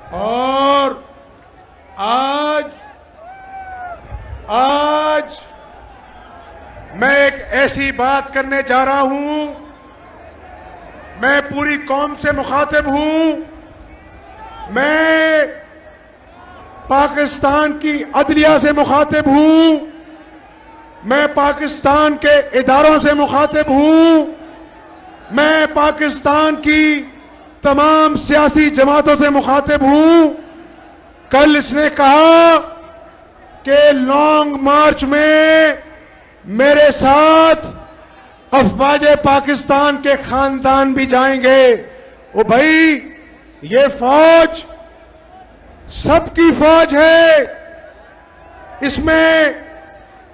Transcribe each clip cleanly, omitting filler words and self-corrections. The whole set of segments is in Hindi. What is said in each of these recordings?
और आज मैं एक ऐसी बात करने जा रहा हूं, मैं पूरी कौम से मुखातिब हूं, मैं पाकिस्तान की अदलिया से मुखातिब हूं, मैं पाकिस्तान के इदारों से मुखातिब हूं, मैं पाकिस्तान की तमाम सियासी जमातों से मुखातिब हूं। कल इसने कहा कि लॉन्ग मार्च में मेरे साथ अफवाज पाकिस्तान के खानदान भी जाएंगे। ओ भाई, ये फौज सबकी फौज है, इसमें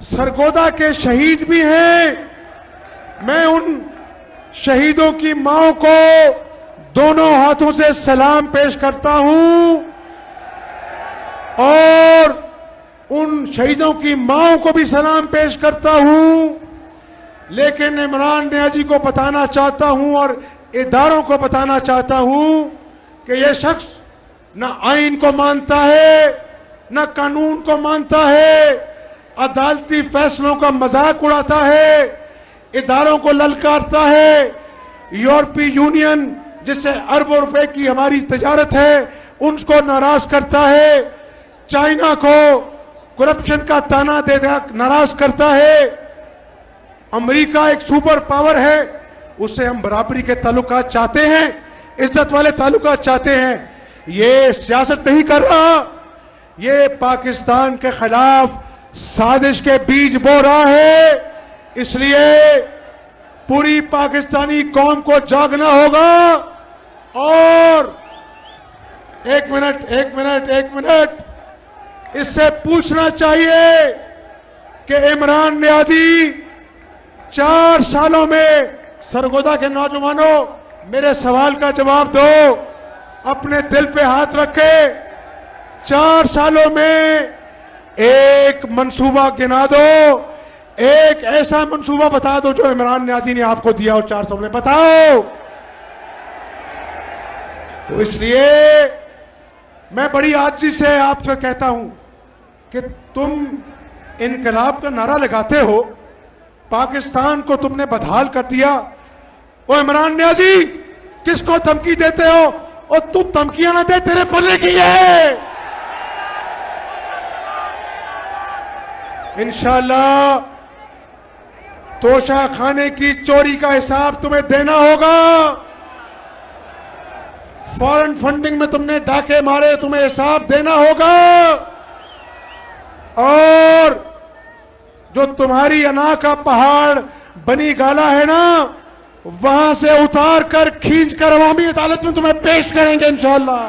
सरगोदा के शहीद भी हैं। मैं उन शहीदों की मां को दोनों हाथों से सलाम पेश करता हूं और उन शहीदों की मां को भी सलाम पेश करता हूं। लेकिन इमरान नियाजी को बताना चाहता हूं और इदारों को बताना चाहता हूं कि यह शख्स न आइन को मानता है, न कानून को मानता है, अदालती फैसलों का मजाक उड़ाता है, इदारों को ललकारता है। यूरोपीय यूनियन जिससे अरबों रुपए की हमारी तिजारत है उनको नाराज करता है, चाइना को करप्शन का ताना देकर नाराज करता है। अमेरिका एक सुपर पावर है, उससे हम बराबरी के ताल्लुकात चाहते हैं, इज्जत वाले ताल्लुकात चाहते हैं। ये सियासत नहीं कर रहा, ये पाकिस्तान के खिलाफ साजिश के बीज बो रहा है। इसलिए पूरी पाकिस्तानी कौम को जागना होगा। और एक मिनट इससे पूछना चाहिए कि इमरान नियाजी 4 सालों में, सरगोदा के नौजवानों मेरे सवाल का जवाब दो, अपने दिल पे हाथ रखे। 4 सालों में एक मंसूबा गिना दो, एक ऐसा मंसूबा बता दो जो इमरान नियाजी ने आपको दिया हो 4 सालों में, बताओ। तो इसलिए मैं बड़ी आजिज़ी से आपसे कहता हूं कि तुम इनकलाब का नारा लगाते हो, पाकिस्तान को तुमने बदहाल कर दिया। ओ इमरान नियाजी, किसको धमकी देते हो? और तू धमकियां ना दे, तेरे पल्ले की है। इंशाअल्लाह तोशा खाने की चोरी का हिसाब तुम्हें देना होगा। फॉरेन फंडिंग में तुमने डाके मारे, तुम्हें हिसाब देना होगा। और जो तुम्हारी अना का पहाड़ बनी गाला है ना, वहां से उतार कर खींच कर अवामी अदालत में तुम्हें पेश करेंगे इंशाअल्लाह।